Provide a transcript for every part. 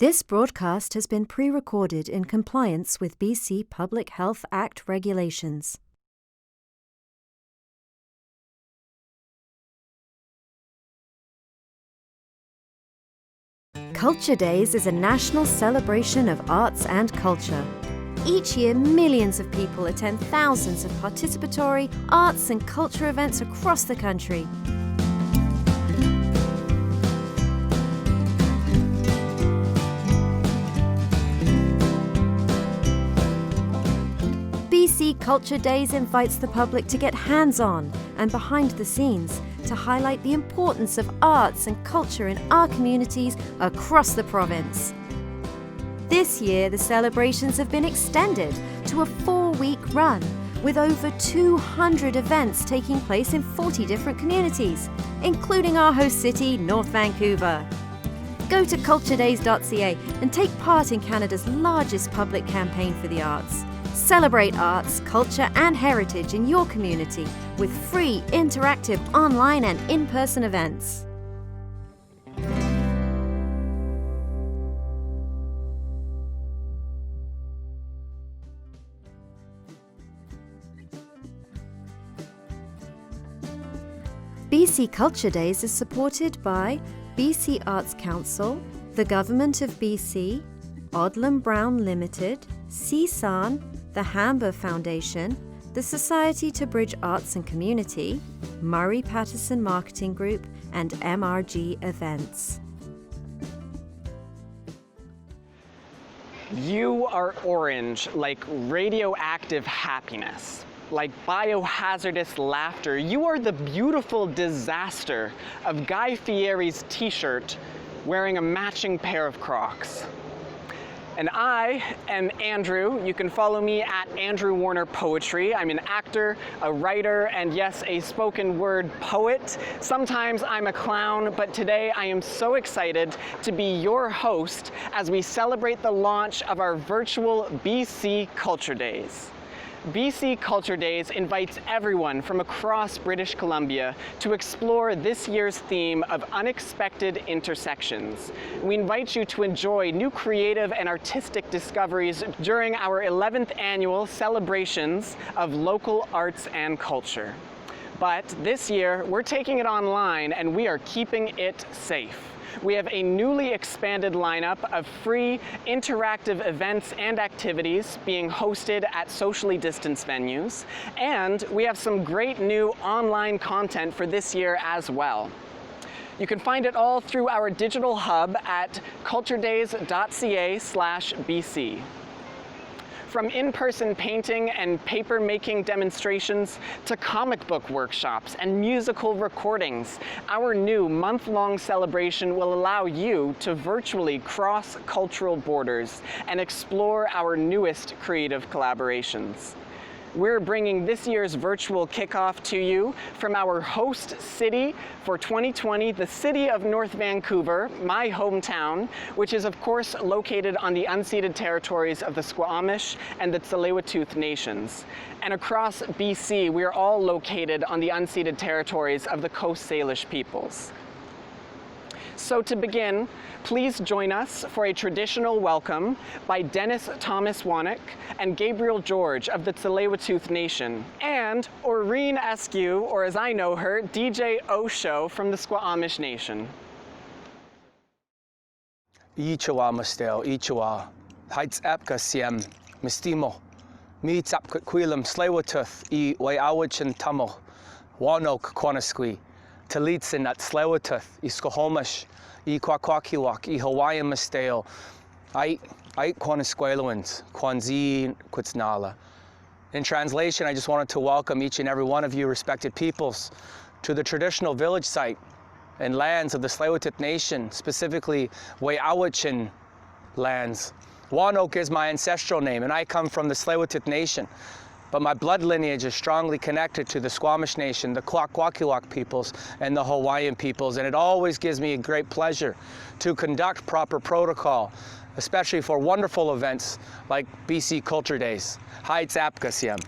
This broadcast has been pre-recorded in compliance with BC Public Health Act regulations. Culture Days is a national celebration of arts and culture. Each year, millions of people attend thousands of participatory arts and culture events across the country. BC Culture Days invites the public to get hands-on and behind the scenes to highlight the importance of arts and culture in our communities across the province. This year, the celebrations have been extended to a 4-week run, with over 200 events taking place in 40 different communities, including our host city, North Vancouver. Go to culturedays.ca and take part in Canada's largest public campaign for the arts. Celebrate arts, culture and heritage in your community with free, interactive, online and in-person events. BC Culture Days is supported by BC Arts Council, the Government of BC, Odlum Brown Limited, CSAN, the Hamber Foundation, the Society to Bridge Arts and Community, Murray Patterson Marketing Group, and MRG Events. You are orange like radioactive happiness, like biohazardous laughter. You are the beautiful disaster of Guy Fieri's t-shirt wearing a matching pair of Crocs. And I am Andrew. You can follow me at Andrew Warner Poetry. I'm an actor, a writer, and yes, a spoken word poet. Sometimes I'm a clown, but today I am so excited to be your host as we celebrate the launch of our virtual BC Culture Days. BC Culture Days invites everyone from across British Columbia to explore this year's theme of unexpected intersections. We invite you to enjoy new creative and artistic discoveries during our 11th annual celebrations of local arts and culture. But this year, we're taking it online and we are keeping it safe. We have a newly expanded lineup of free, interactive events and activities being hosted at socially distanced venues, and we have some great new online content for this year as well. You can find it all through our digital hub at culturedays.ca/BC. From in-person painting and paper-making demonstrations to comic book workshops and musical recordings, our new month-long celebration will allow you to virtually cross cultural borders and explore our newest creative collaborations. We're bringing this year's virtual kickoff to you from our host city for 2020, the city of North Vancouver, my hometown, which is of course located on the unceded territories of the Squamish and the Tsleil-Waututh nations. And across BC, we are all located on the unceded territories of the Coast Salish peoples. So to begin, please join us for a traditional welcome by Dennis Thomas Wannock and Gabriel George of the Tsleil-Waututh Nation, and Oreen Askew, or as I know her, DJ Osho from the Squamish Nation. Ichawa Mustel, Ichawa, Heights Epka Siem, Mistimo, Meets Apkut Quilum, Tsleil-Waututh, I Wayawich and Tummel, Wanok Quanasqui, Talitsin at Tsleil-Waututh, I Skohomish, I Kwakwakiwak, I Hawaiian Mistale, I Quanasquelowans, Kwanzi Quitsnala. In translation, I just wanted to welcome each and every one of you respected peoples to the traditional village site and lands of the Tsleil-Waututh Nation, specifically Wayawichan lands. Wanok is my ancestral name, and I come from the Tsleil-Waututh Nation. But my blood lineage is strongly connected to the Squamish Nation, the Kwakwakiwak peoples, and the Hawaiian peoples, and it always gives me a great pleasure to conduct proper protocol, especially for wonderful events like BC Culture Days. Heights Apkasiem.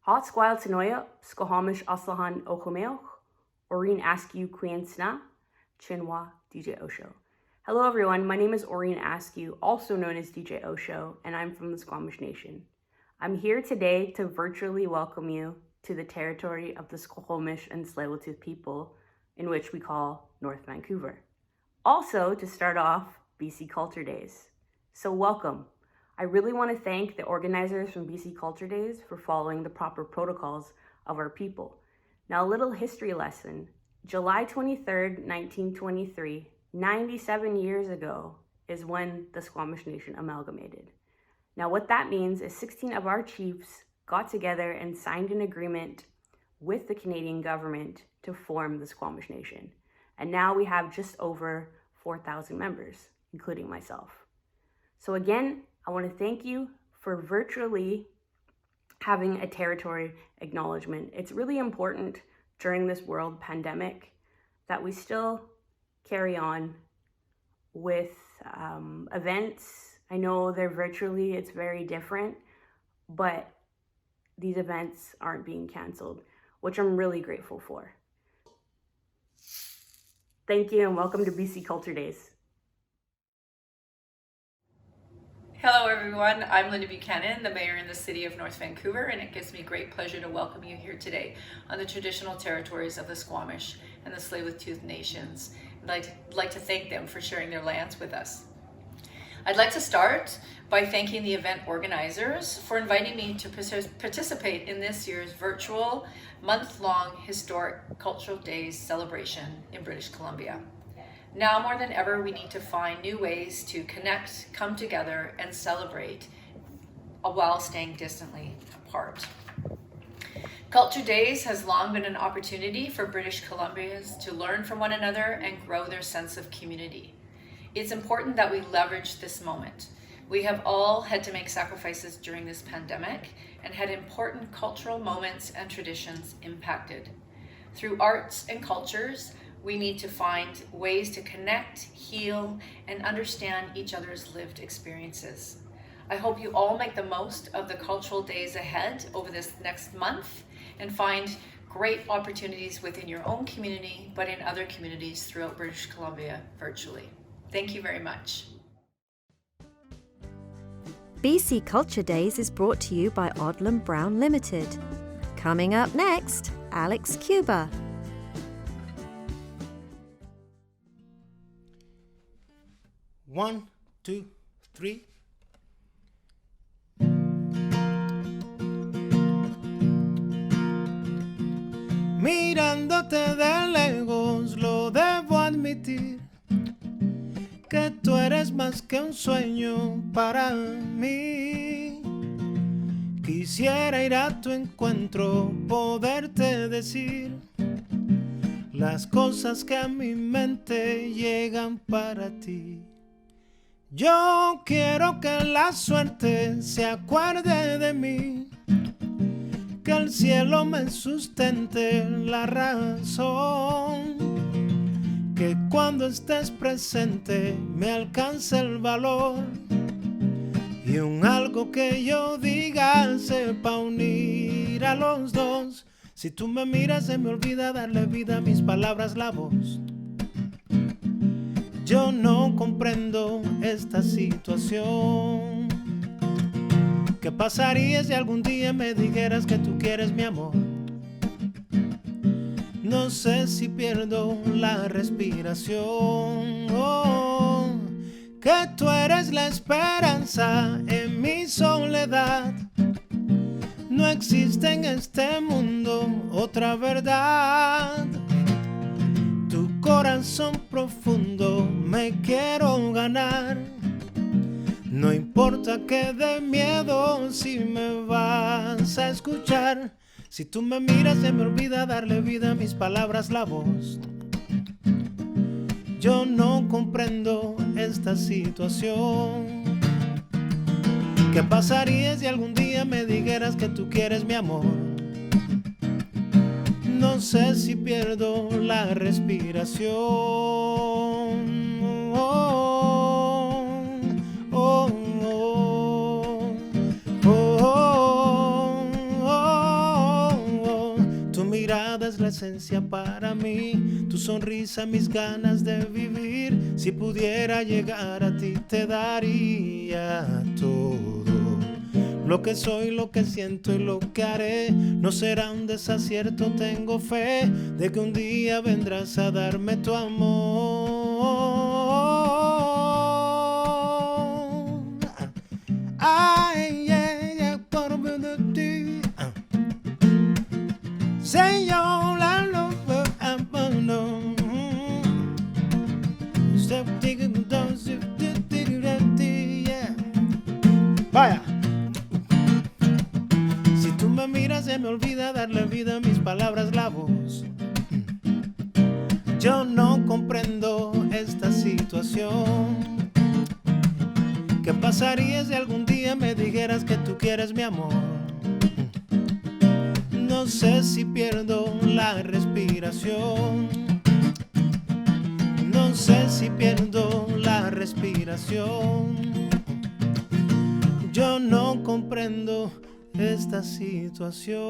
Hot Squile Tanoia, Skohomish Aslahan Okomeoch, Oreen Askew Queen Sna, Chinwa DJ Osho. Hello everyone, my name is Oreen Askew, also known as DJ Osho, and I'm from the Squamish Nation. I'm here today to virtually welcome you to the territory of the Squamish and Tsleil-Waututh people, in which we call North Vancouver. Also, to start off, BC Culture Days. So welcome. I really want to thank the organizers from BC Culture Days for following the proper protocols of our people. Now, a little history lesson. July 23rd, 1923, 97 years ago, is when the Squamish Nation amalgamated. Now, what that means is 16 of our chiefs got together and signed an agreement with the Canadian government to form the Squamish Nation. And now we have just over 4,000 members, including myself. So again, I want to thank you for virtually having a territory acknowledgement. It's really important during this world pandemic that we still carry on with events. I know they're virtually, it's very different, but these events aren't being canceled, which I'm really grateful for. Thank you and welcome to BC Culture Days. Hello everyone, I'm Linda Buchanan, the Mayor in the City of North Vancouver, and it gives me great pleasure to welcome you here today on the traditional territories of the Squamish and the Tsleil-Waututh Nations. I'd like to thank them for sharing their lands with us. I'd like to start by thanking the event organizers for inviting me to participate in this year's virtual month-long historic Cultural Days celebration in British Columbia. Now more than ever, we need to find new ways to connect, come together, and celebrate while staying distantly apart. Culture Days has long been an opportunity for British Columbians to learn from one another and grow their sense of community. It's important that we leverage this moment. We have all had to make sacrifices during this pandemic and had important cultural moments and traditions impacted. Through arts and cultures, we need to find ways to connect, heal, and understand each other's lived experiences. I hope you all make the most of the cultural days ahead over this next month and find great opportunities within your own community, but in other communities throughout British Columbia virtually. Thank you very much. BC Culture Days is brought to you by Odlum Brown Limited. Coming up next, Alex Cuba. One, two, three. Mirándote de lejos, lo debo admitir, que tú eres más que un sueño para mí. Quisiera ir a tu encuentro, poderte decir las cosas que a mi mente llegan para ti. Yo quiero que la suerte se acuerde de mí, que el cielo me sustente la razón, que cuando estés presente me alcance el valor y un algo que yo diga sepa unir a los dos. Si tú me miras se me olvida darle vida a mis palabras, la voz. Yo no comprendo esta situación. ¿Qué pasaría si algún día me dijeras que tú quieres mi amor? No sé si pierdo la respiración. Oh, que tú eres la esperanza en mi soledad. No existe en este mundo otra verdad. Tu corazón profundo me quiero ganar. No importa que dé miedo si me vas a escuchar. Si tú me miras se me olvida darle vida a mis palabras, la voz. Yo no comprendo esta situación. ¿Qué pasaría si algún día me dijeras que tú quieres mi amor? No sé si pierdo la respiración. Tu mirada es la esencia para mí, tu sonrisa, mis ganas de vivir. Si pudiera llegar a ti, te daría todo. Lo que soy, lo que siento y lo que haré no será un desacierto, tengo fe de que un día vendrás a darme tu amor. Ay, yeah, yeah, por ti. Say yo, la love, no. Step digging, don't yeah. Vaya. Si tú me miras, se me olvida darle vida a mis palabras, la voz. Yo no comprendo esta situación. ¿Qué pasaría si algún día me dijeras que tú quieres mi amor? No sé si pierdo la respiración. No sé si pierdo la respiración. Yo no comprendo esta situación.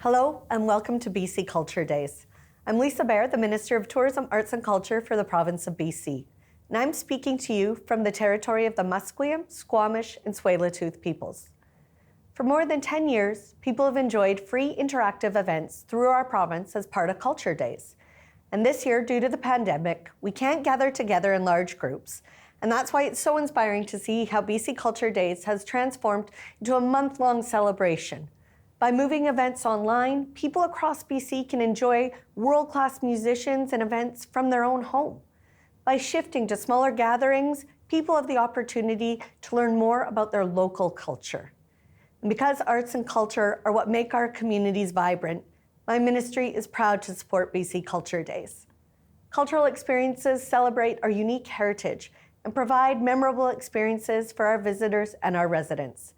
Hello and welcome to BC Culture Days. I'm Lisa Bair, the Minister of Tourism, Arts and Culture for the province of BC, and I'm speaking to you from the territory of the Musqueam, Squamish, and Tsleil-Waututh peoples. For more than 10 years, people have enjoyed free interactive events through our province as part of Culture Days. And this year, due to the pandemic, we can't gather together in large groups. And that's why it's so inspiring to see how BC Culture Days has transformed into a month-long celebration. By moving events online, people across BC can enjoy world-class musicians and events from their own home. By shifting to smaller gatherings, people have the opportunity to learn more about their local culture. And because arts and culture are what make our communities vibrant, my ministry is proud to support BC Culture Days. Cultural experiences celebrate our unique heritage and provide memorable experiences for our visitors and our residents.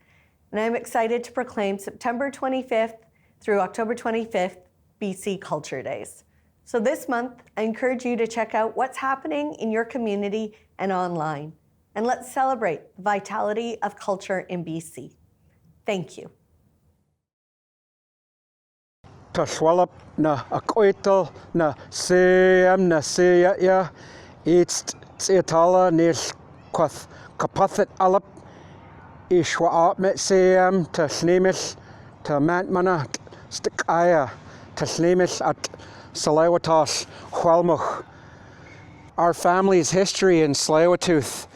And I'm excited to proclaim September 25th through October 25th, BC Culture Days. So this month, I encourage you to check out what's happening in your community and online. And let's celebrate the vitality of culture in BC. Thank you. Taswalap na akoital na siyam na siya ya it's itala nis kwath kapathet alap ishwa met siyam ta snemis ta mantmana stikaya ta snemis at Tsleil-Waututh Hualmuch. Our family's history in Tsleil-Waututh,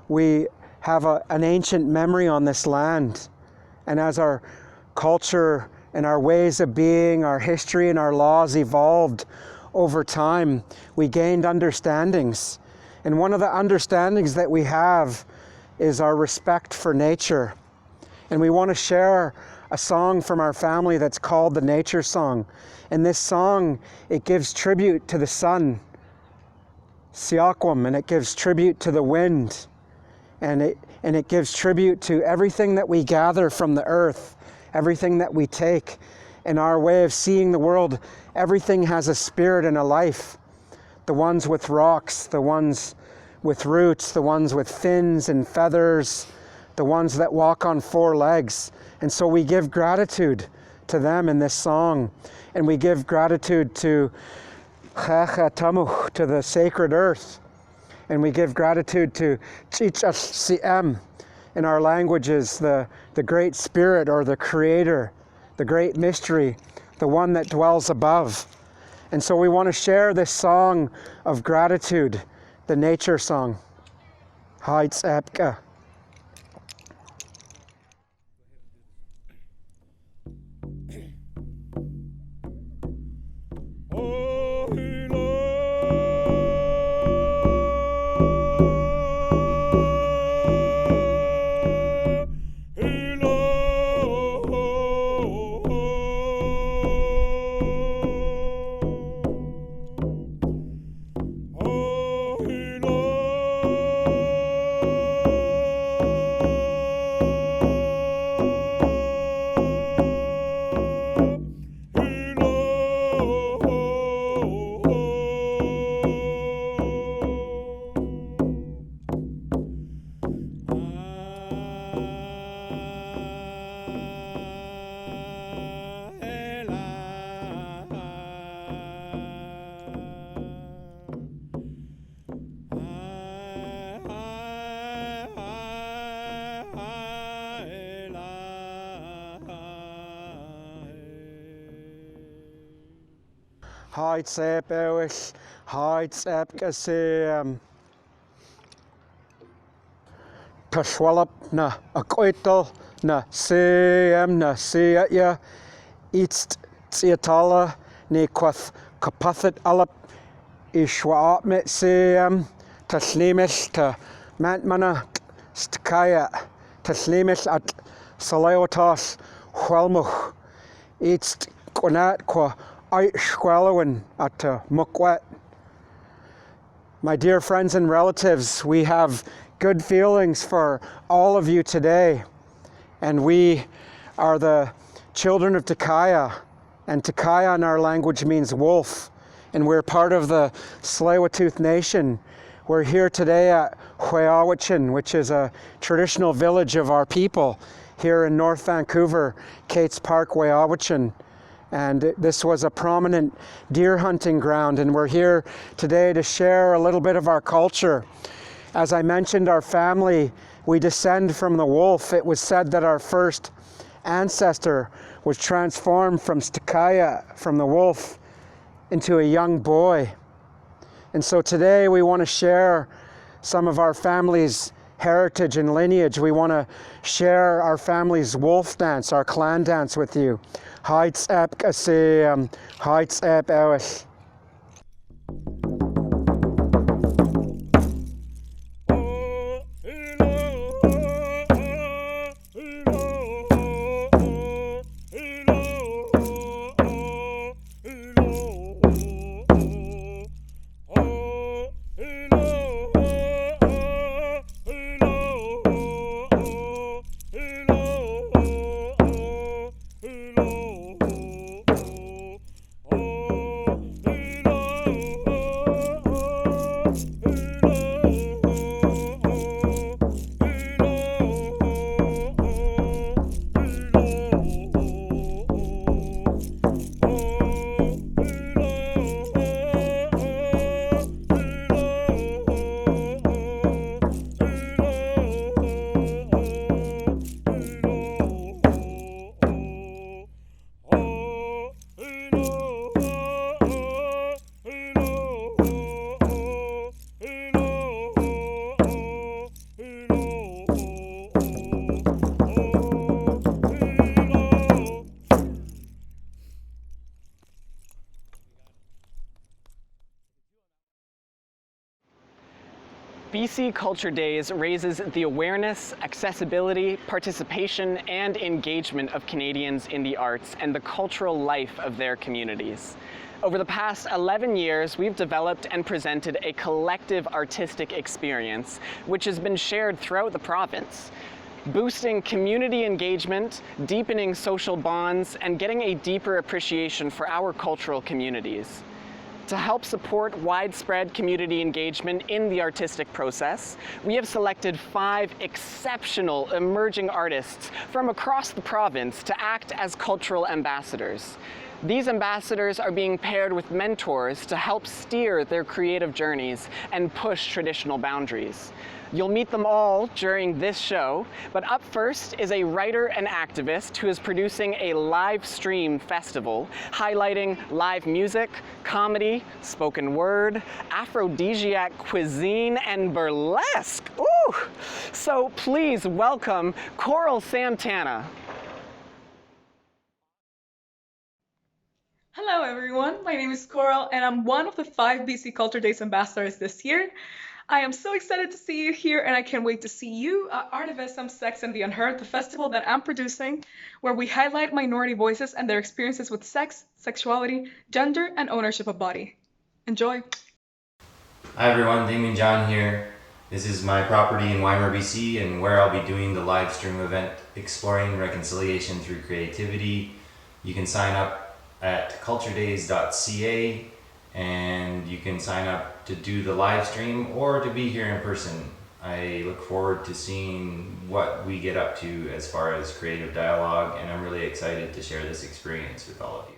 we have an ancient memory on this land. And as our culture and our ways of being, our history and our laws evolved over time, we gained understandings. And one of the understandings that we have is our respect for nature. And we want to share a song from our family that's called the Nature Song. And this song, it gives tribute to the sun, Siakwam, and it gives tribute to the wind. And it gives tribute to everything that we gather from the earth, everything that we take. In our way of seeing the world, everything has a spirit and a life. The ones with rocks, the ones with roots, the ones with fins and feathers, the ones that walk on four legs. And so we give gratitude to them in this song. And we give gratitude to Chacha Tamuch, to the sacred earth. And we give gratitude to Chichas Siem in our languages, the great spirit or the creator, the great mystery, the one that dwells above. And so we want to share this song of gratitude, the nature song. Heights Epka. Heights up Ewish, heights up Gaseam. Tashwallop na Akoital na Seam na Seatya. East Tsiatala ne Quath Kapathat Alap Ishwaatmet Seam. Taslimish ta Mantmana Stkaya. Taslimish at Salaotas Hualmuch. East Quanat Qua Schwallowan at Mukwet. My dear friends and relatives, we have good feelings for all of you today. And we are the children of Takaya. And Takaya in our language means wolf. And we're part of the Tsleil-Waututh Nation. We're here today at Huiawachin, which is a traditional village of our people here in North Vancouver, Kate's Park, Huiawachin. And this was a prominent deer hunting ground, and we're here today to share a little bit of our culture. As I mentioned, our family, we descend from the wolf. It was said that our first ancestor was transformed from Stakaya, from the wolf, into a young boy. And so today we want to share some of our family's heritage and lineage. We want to share our family's wolf dance, our clan dance with you. Heights ep Gaseam, heights ep Ewish. BC Culture Days raises the awareness, accessibility, participation, and engagement of Canadians in the arts and the cultural life of their communities. Over the past 11 years, we've developed and presented a collective artistic experience which has been shared throughout the province, boosting community engagement, deepening social bonds, and getting a deeper appreciation for our cultural communities. To help support widespread community engagement in the artistic process, we have selected 5 exceptional emerging artists from across the province to act as cultural ambassadors. These ambassadors are being paired with mentors to help steer their creative journeys and push traditional boundaries. You'll meet them all during this show, but up first is a writer and activist who is producing a live stream festival highlighting live music, comedy, spoken word, aphrodisiac cuisine, and burlesque. Ooh! So please welcome Coral Santana. Hello everyone, my name is Coral and I'm one of the 5 BC Culture Days ambassadors this year. I am so excited to see you here and I can't wait to see you at Artivism, Sex and the Unheard, the festival that I'm producing, where we highlight minority voices and their experiences with sex, sexuality, gender, and ownership of body. Enjoy! Hi everyone, Damien John here. This is my property in Weimar, BC, and where I'll be doing the live stream event Exploring Reconciliation Through Creativity. You can sign up at culturedays.ca and you can sign up to do the live stream or to be here in person. I look forward to seeing what we get up to as far as creative dialogue, and I'm really excited to share this experience with all of you.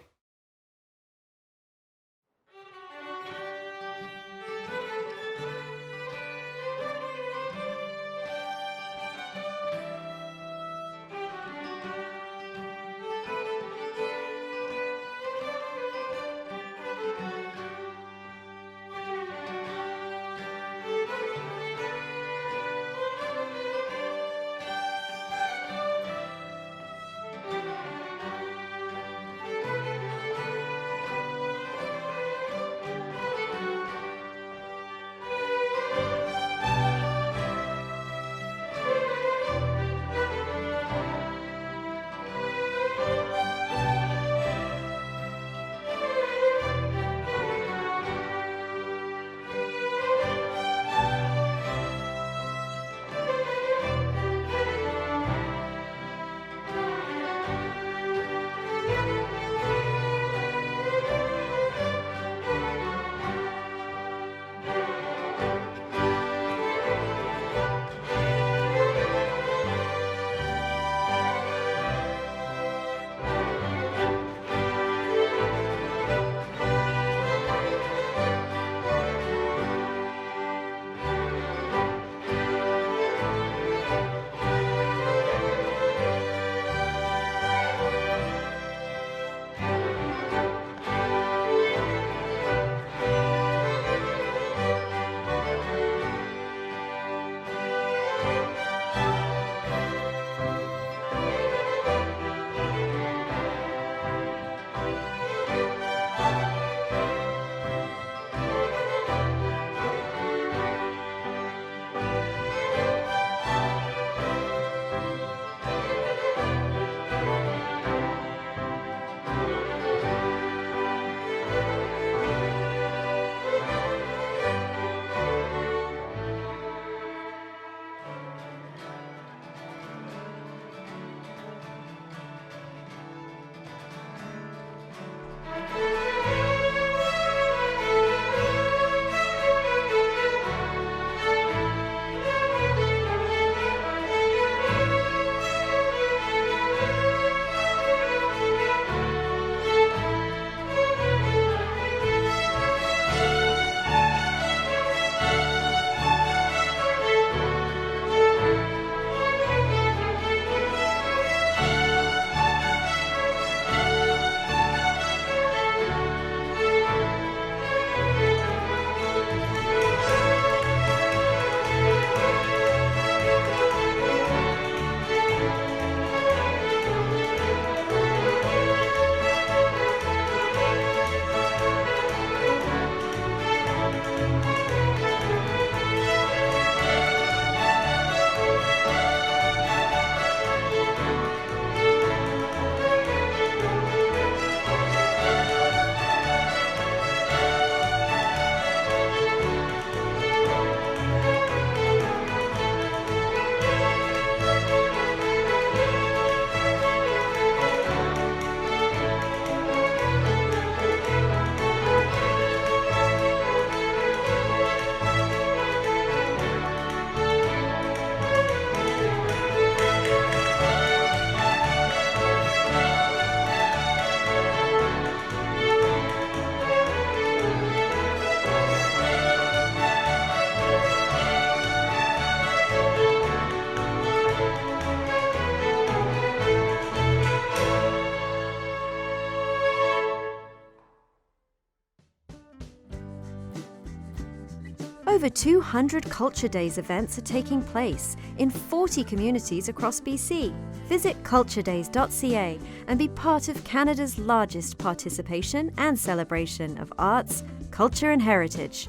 Over 200 Culture Days events are taking place in 40 communities across BC. Visit culturedays.ca and be part of Canada's largest participation and celebration of arts, culture and heritage.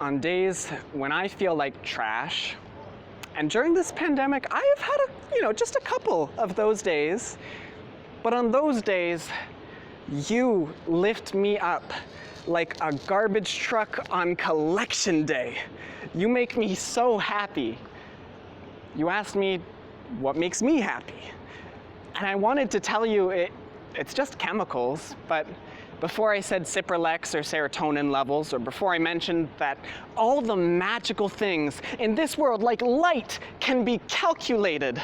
On days when I feel like trash, and during this pandemic, I have had just a couple of those days, but on those days, you lift me up like a garbage truck on collection day. You make me so happy. You asked me what makes me happy. And I wanted to tell you it's just chemicals, but before I said Cipralex or serotonin levels, or before I mentioned that all the magical things in this world, like light, can be calculated,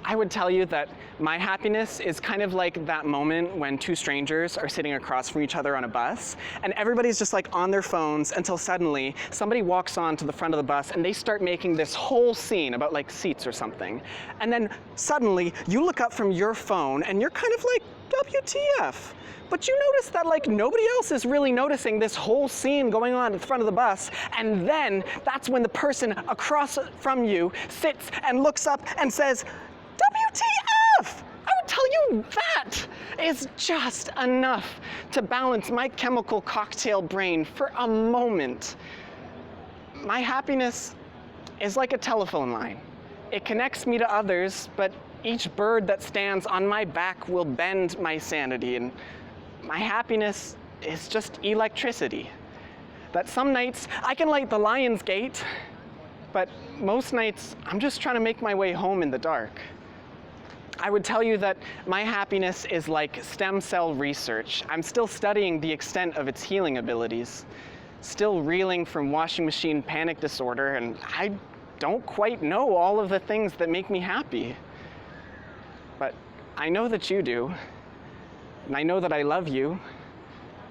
I would tell you that my happiness is kind of like that moment when two strangers are sitting across from each other on a bus, and everybody's just like on their phones until suddenly somebody walks on to the front of the bus and they start making this whole scene about like seats or something. And then suddenly you look up from your phone and you're kind of like, WTF? But you notice that like nobody else is really noticing this whole scene going on at the front of the bus, and then that's when the person across from you sits and looks up and says, WTF? I would tell you that is just enough to balance my chemical cocktail brain for a moment. My happiness is like a telephone line. It connects me to others, but each bird that stands on my back will bend my sanity, and my happiness is just electricity. That some nights I can light the Lion's Gate, But most nights, I'm just trying to make my way home in the dark. I would tell you that my happiness is like stem cell research. I'm still studying the extent of its healing abilities, still reeling from washing machine panic disorder, and I don't quite know all of the things that make me happy. But I know that you do, and I know that I love you.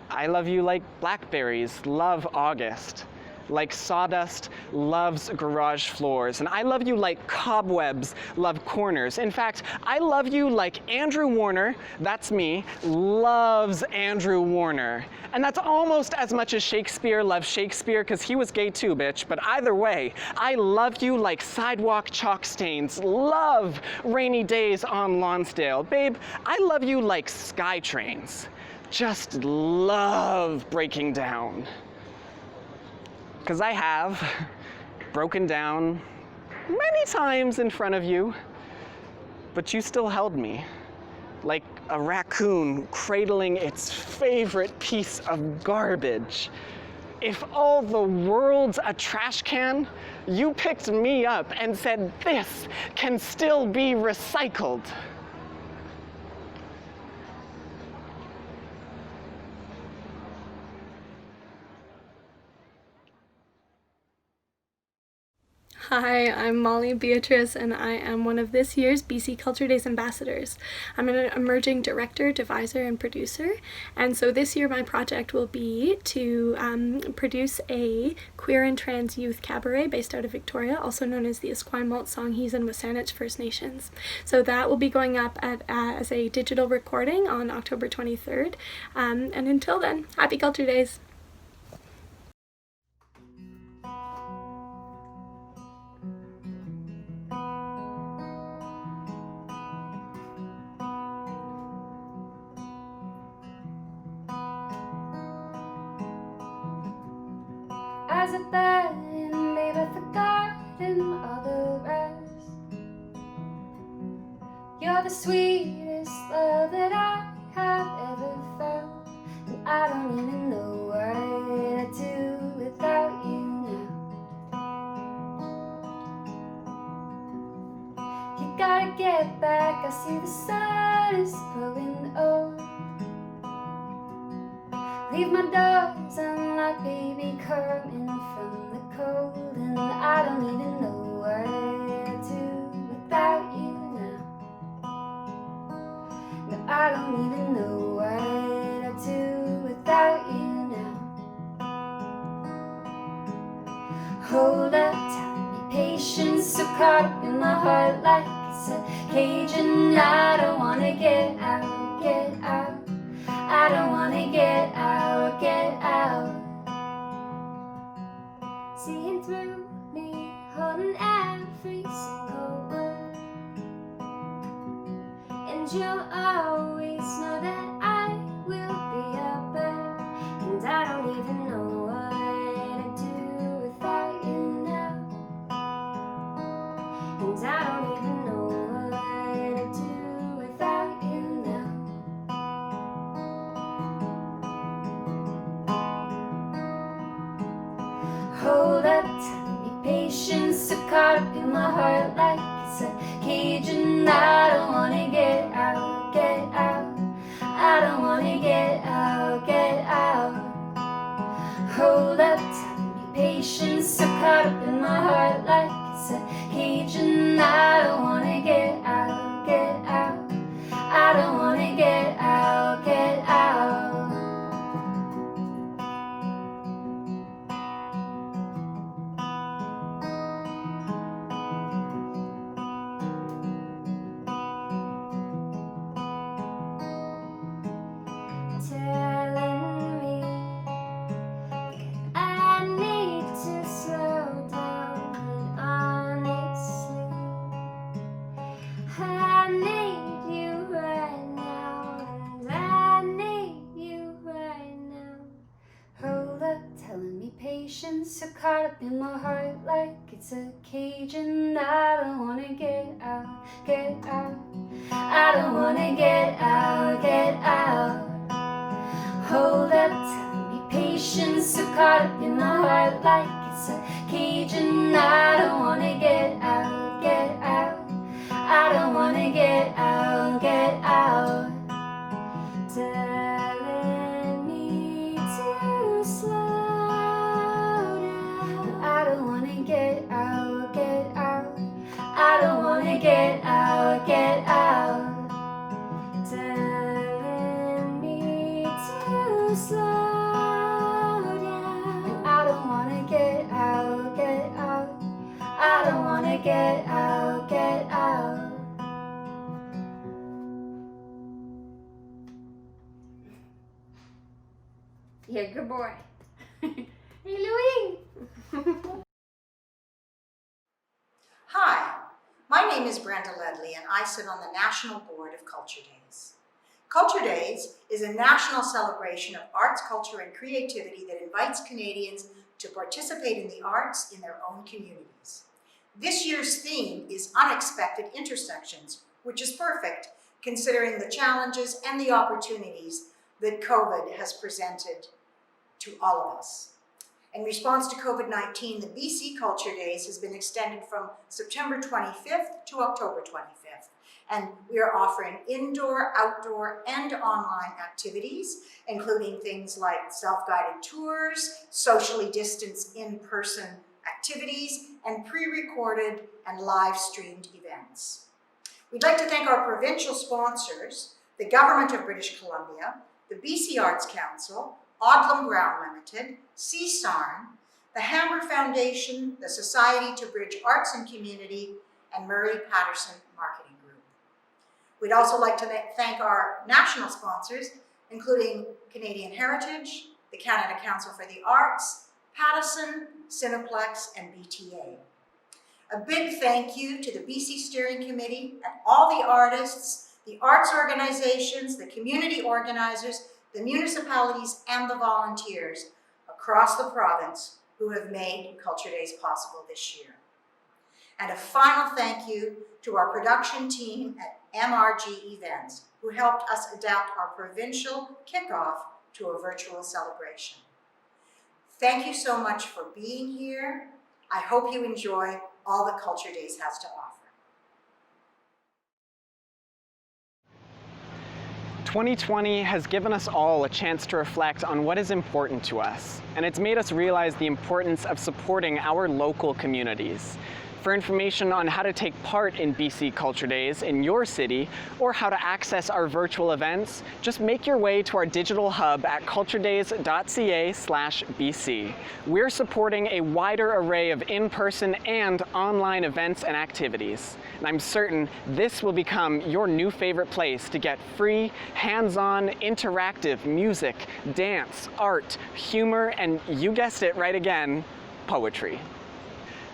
I love you like blackberries love August, like sawdust loves garage floors, and I love you like cobwebs love corners. In fact, I love you like Andrew Warner, that's me, loves Andrew Warner. And that's almost as much as Shakespeare loves Shakespeare, because he was gay too, bitch. But either way, I love you like sidewalk chalk stains love rainy days on Lonsdale. Babe, I love you like sky trains just love breaking down. Because I have broken down many times in front of you, but you still held me, like a raccoon cradling its favorite piece of garbage. If all the world's a trash can, you picked me up and said, this can still be recycled. Hi, I'm Molly Beatrice, and I am one of this year's BC Culture Days ambassadors. I'm an emerging director, deviser, and producer, and so this year my project will be to produce a queer and trans youth cabaret based out of Victoria, also known as the Esquimalt Songhees and Wasanich First Nations. So that will be going up as a digital recording on October 23rd, and until then, happy Culture Days! As a bed in babe at the garden, all the rest. You're the sweetest love that I have ever felt, and I don't even know what I'd do without you now. You gotta get back, I see the sun is growing old. Leave my doors unlocked, baby, coming from the cold, and I don't even know what I'd do without you now. No, I don't even know what I'd do without you now. Hold up, telling me patience, so caught up in my heart like it's a cage, and I don't wanna get out, get out. I don't wanna get out, get out. Seeing through me, holding every single word, and you'll always know that I will be a bird, and I don't even know what I'd do without you now, and I don't even know what I'd do without you now. Hold up, telling me patience, so caught up in my heart like it's a cage, and I don't wanna get out, get out. I don't wanna get out, get out. Hold up, telling me patience, so caught up in my heart like it's a cage, and I don't wanna get out, get out. I don't wanna get out, get out. Telling me that I need to slow down, but honestly, I need you right now, and I need you right now. Hold up, telling me patience, so caught up in my heart like it's a cage, and I don't wanna get out, get out. I don't wanna get out, get out. Hold up, telling me patience, so caught up in my heart like it's a cage and I don't wanna get out, get out. I don't wanna get out, get out. Telling me to slow down. I don't wanna get out, get out. I don't wanna get out, get out. Telling me to slow down. I don't wanna get out, get out. I don't wanna get out, get out. Yeah, good boy. Hey, Louie. Hi, my name is Brenda Ledley and I sit on the National Board of Culture Days. Culture Days is a national celebration of arts, culture, and creativity that invites Canadians to participate in the arts in their own communities. This year's theme is Unexpected Intersections, which is perfect considering the challenges and the opportunities that COVID has presented to all of us. In response to COVID-19, the BC Culture Days has been extended from September 25th to October 25th. And we are offering indoor, outdoor, and online activities, including things like self-guided tours, socially distanced in-person activities, and pre-recorded and live-streamed events. We'd like to thank our provincial sponsors, the Government of British Columbia, the BC Arts Council, Odlum Brown Limited, CSARN, the Hammer Foundation, the Society to Bridge Arts and Community, and Murray Patterson Marketing Group. We'd also like to thank our national sponsors, including Canadian Heritage, the Canada Council for the Arts, Pattison, Cineplex, and BTA. A big thank you to the BC Steering Committee and all the artists, the arts organizations, the community organizers, the municipalities, and the volunteers across the province who have made Culture Days possible this year. And a final thank you to our production team at MRG Events, who helped us adapt our provincial kickoff to a virtual celebration. Thank you so much for being here. I hope you enjoy all that Culture Days has to offer. 2020 has given us all a chance to reflect on what is important to us, and it's made us realize the importance of supporting our local communities. For information on how to take part in BC Culture Days in your city, or how to access our virtual events, just make your way to our digital hub at culturedays.ca/BC. We're supporting a wider array of in-person and online events and activities. And I'm certain this will become your new favorite place to get free, hands-on, interactive music, dance, art, humor, and you guessed it right again, poetry.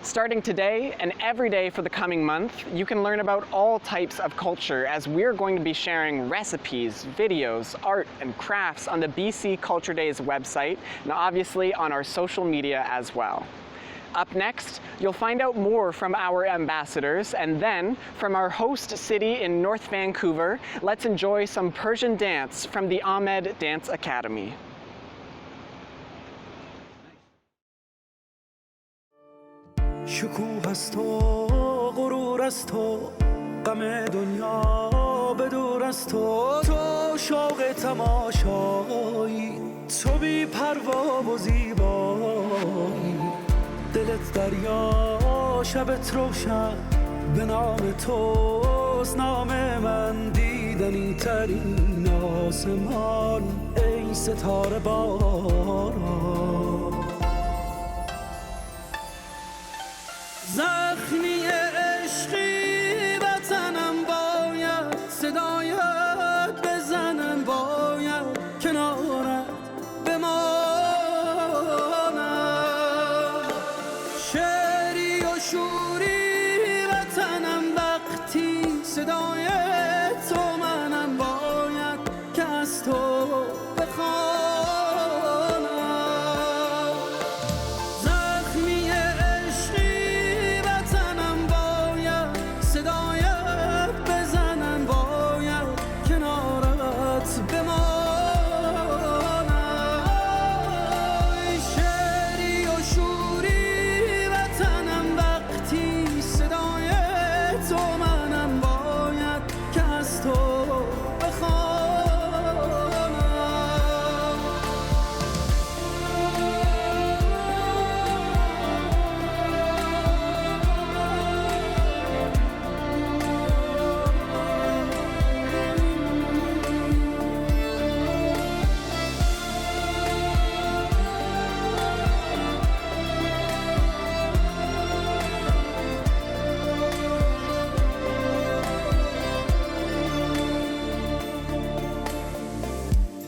Starting today and every day for the coming month, you can learn about all types of culture as we're going to be sharing recipes, videos, art, and crafts on the BC Culture Days website, and obviously on our social media as well. Up next, you'll find out more from our ambassadors, and then from our host city in North Vancouver, let's enjoy some Persian dance from the Ahmed Dance Academy. شکوه از تو غرور از تو غم دنیا به دور از تو تو شوق تماشایی تو بی پروا و زیبایی دلت دریا شبت روشن به نام توست نام من دیدنی ترین آسمان ای ستاره باران زخمی عشقی وطنم باید صدایت بزنم باید کنارت بمانم شعری و شوری وطنم وقتی صدای تو منم باید که از تو بخوانم زخمی عشقی وطنم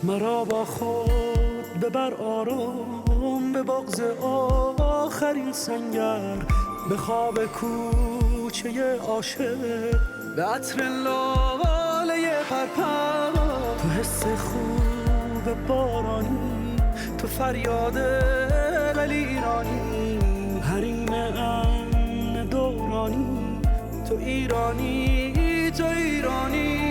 مرا با خود ببر آرام به بغض آخرین سنگر، به خواب کوچه عاشق، به عطر لاله پرپر. تو حس خوب بارانی، تو فریاد ولی ایرانی، حریم امن دورانی، تو ایرانی، تو ایرانی.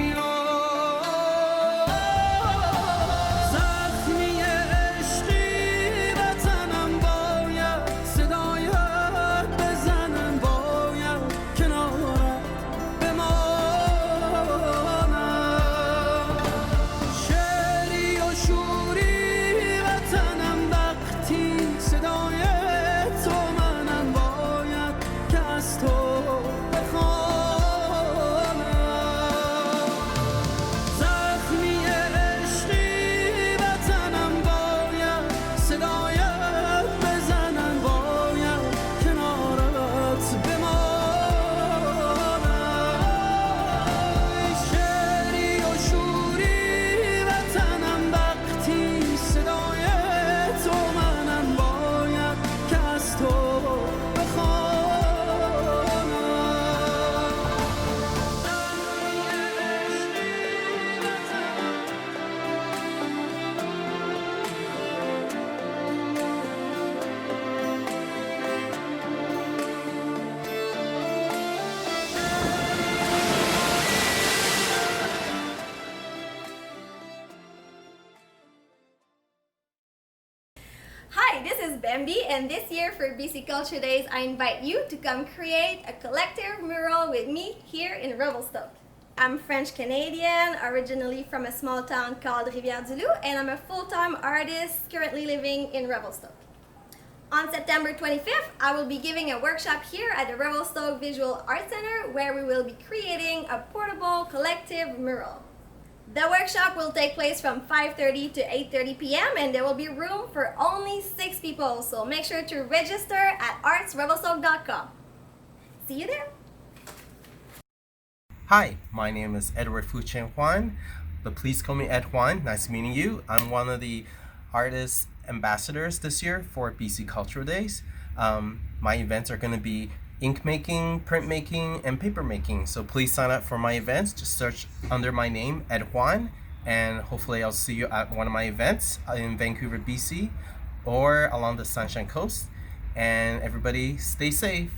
Hi, this is Bambi, and this year for BC Culture Days, I invite you to come create a collective mural with me here in Revelstoke. I'm French-Canadian, originally from a small town called Rivière-du-Loup, and I'm a full-time artist currently living in Revelstoke. On September 25th, I will be giving a workshop here at the Revelstoke Visual Arts Center where we will be creating a portable collective mural. The workshop will take place from 5:30 to 8:30 p.m. and there will be room for only 6 people, so make sure to register at artsrevelstoke.com. See you there! Hi, my name is Edward Fuchen Juan, but please call me Ed Juan. Nice meeting you. I'm one of the artist ambassadors this year for BC Cultural Days. My events are going to be ink making, print making, and paper making. So please sign up for my events. Just search under my name, Ed Juan, and hopefully I'll see you at one of my events in Vancouver, BC, or along the Sunshine Coast. And everybody stay safe.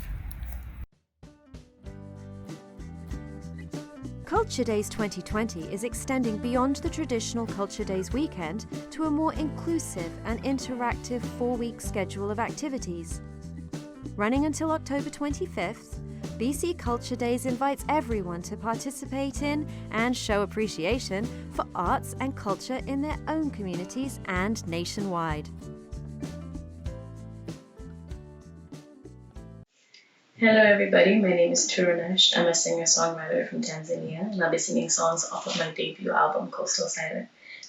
Culture Days 2020 is extending beyond the traditional Culture Days weekend to a more inclusive and interactive 4-week schedule of activities. Running until October 25th, BC Culture Days invites everyone to participate in and show appreciation for arts and culture in their own communities and nationwide. Hello everybody, my name is Turunesh. I'm a singer-songwriter from Tanzania, and I'll be singing songs off of my debut album, Coastal Silent.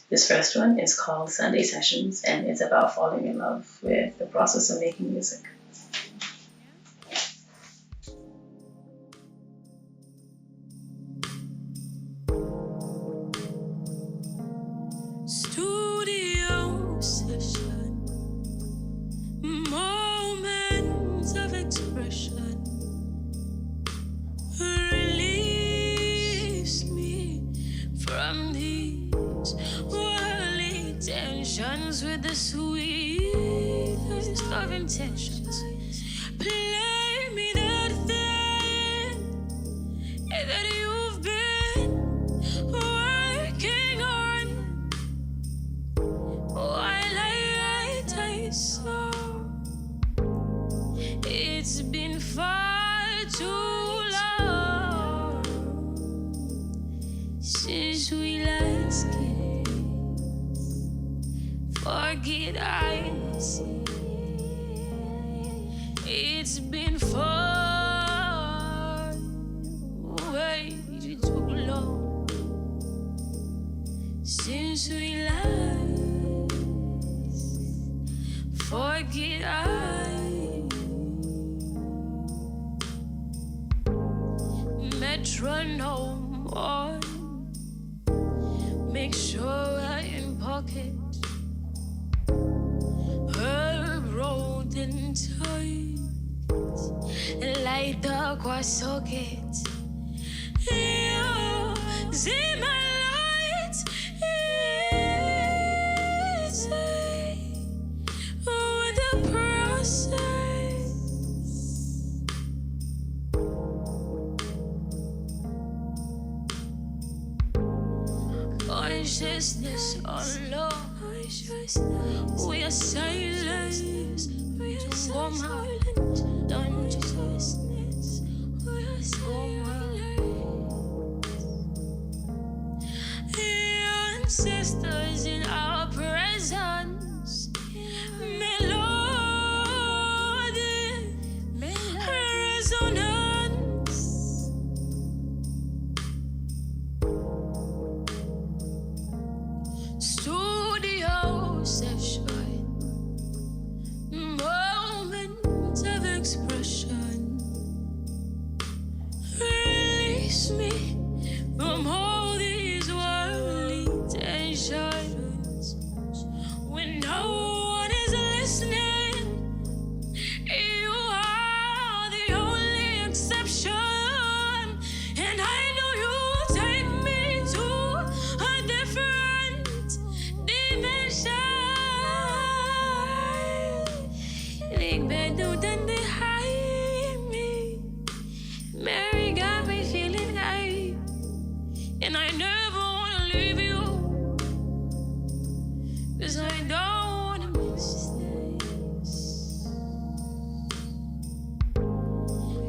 This first one is called Sunday Sessions, and it's about falling in love with the process of making music. Studio session, moments of expression, release me from these worldly tensions with the sweetest of intentions. Play me that thing that you've been working on while I write a song. It's been far too long since we last kissed. Forget I said. It's been far way too long since we last. Forget I metronome on. Make sure I impose pocket. Herb rolled in tight, light the quad socket. You see my light, easy with the process. Consciousness unlocked. We are silent. We are silent. Consciousness. We are silent. Ancestors in our presence. Melody. Resonance. Studio session, moment of expression. Release me from all these worldly tensions. When no one is listening, you are the only exception. And I know you will take me to a different dimension. Think better than they hide me. Mary got me feeling high, and I never wanna leave you, 'cause I don't wanna miss this.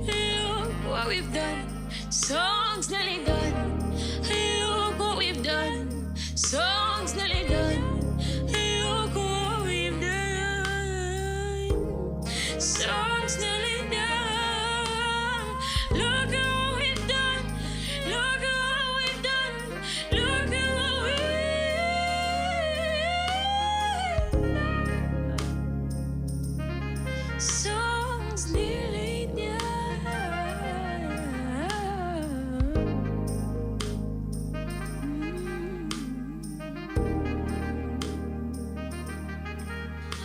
Look what we've done, songs nearly done. Look what we've done, songs nearly done. Look what we've done, songs nearly done. Look at what we've done, look at what we've done, look at what we've done. Songs nearly done.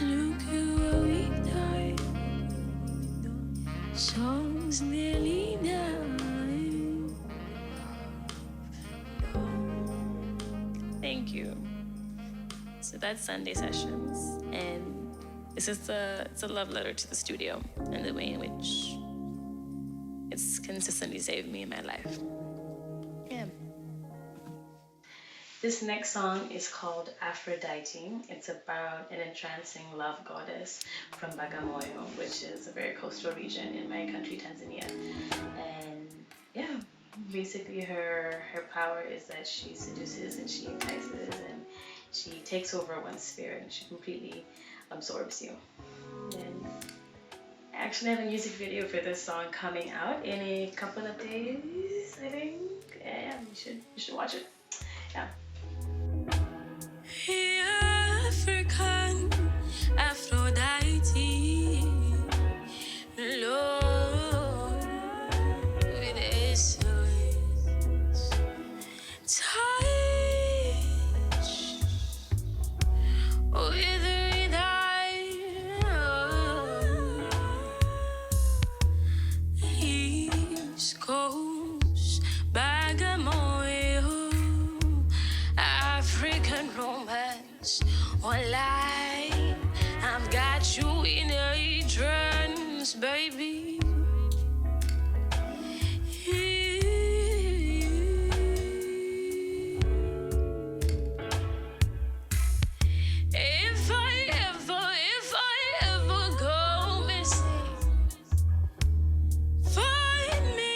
Look at what we've done. Songs nearly done. Thank you. So that's Sunday Sessions, and this is it's a love letter to the studio and the way in which it's consistently saved me in my life. Yeah. This next song is called Aphrodite. It's about an entrancing love goddess from Bagamoyo, which is a very coastal region in my country, Tanzania. And yeah, basically her power is that she seduces and she entices and she takes over one's spirit and she completely absorbs you. And I actually have a music video for this song coming out in a couple of days, I think. Yeah, you should watch it. Yeah. African Aphrodite, Lord, with essence, touch with East Coast, Bagamoyo, African romance online. I've got you in a trance, baby. If I ever go missing, find me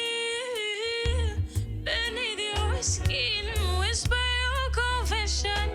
beneath your skin, whisper your confession.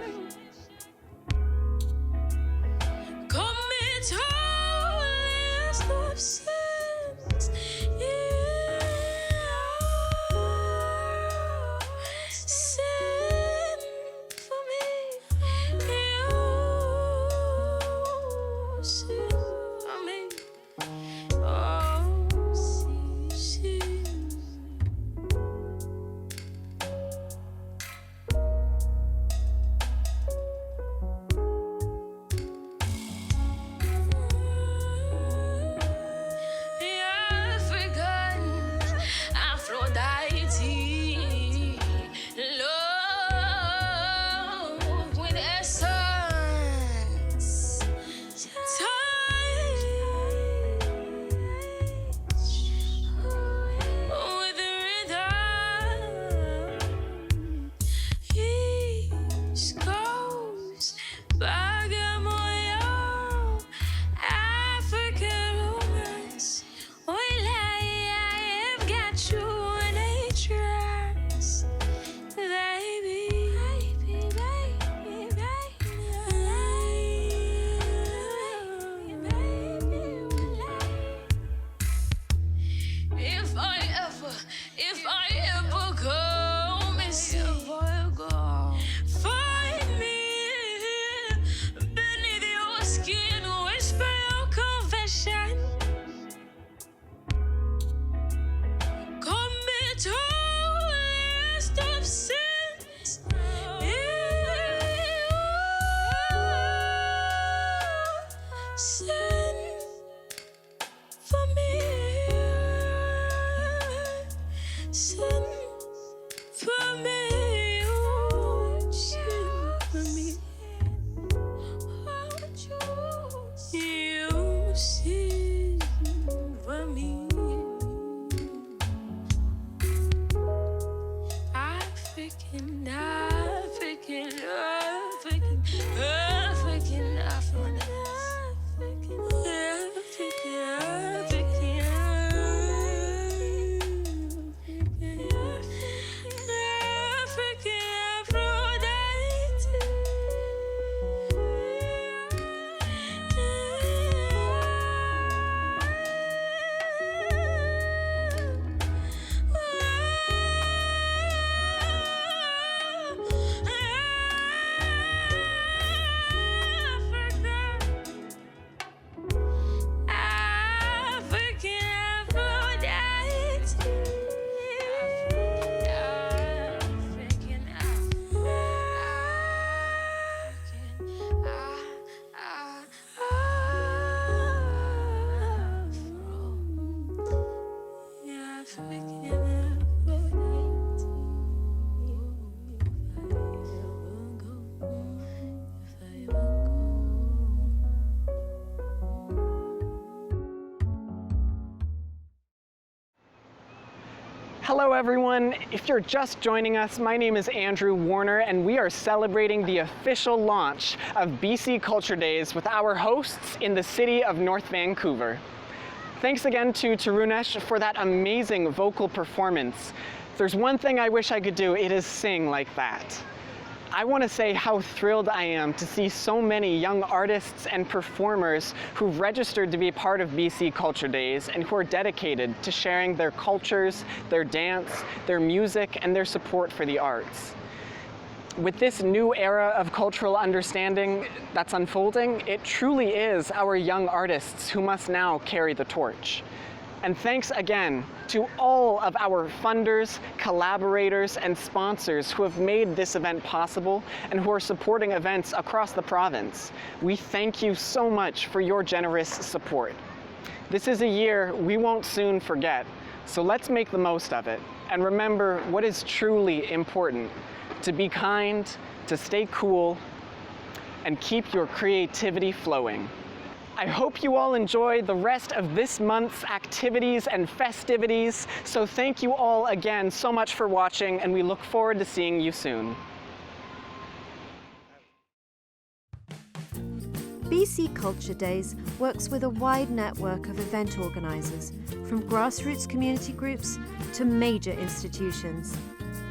African, African, African, African, African, Hello everyone, if you're just joining us, my name is Andrew Warner and we are celebrating the official launch of BC Culture Days with our hosts in the city of North Vancouver. Thanks again to Tarunesh for that amazing vocal performance. If there's one thing I wish I could do, it is sing like that. I want to say how thrilled I am to see so many young artists and performers who've registered to be part of BC Culture Days and who are dedicated to sharing their cultures, their dance, their music, and their support for the arts. With this new era of cultural understanding that's unfolding, it truly is our young artists who must now carry the torch. And thanks again to all of our funders, collaborators, and sponsors who have made this event possible and who are supporting events across the province. We thank you so much for your generous support. This is a year we won't soon forget, so let's make the most of it and remember what is truly important: to be kind, to stay cool, and keep your creativity flowing. I hope you all enjoy the rest of this month's activities and festivities. So thank you all again so much for watching, and we look forward to seeing you soon. BC Culture Days works with a wide network of event organisers, from grassroots community groups to major institutions.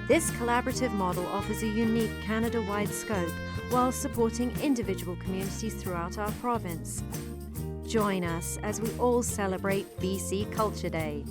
This collaborative model offers a unique Canada-wide scope while supporting individual communities throughout our province. Join us as we all celebrate BC Culture Day.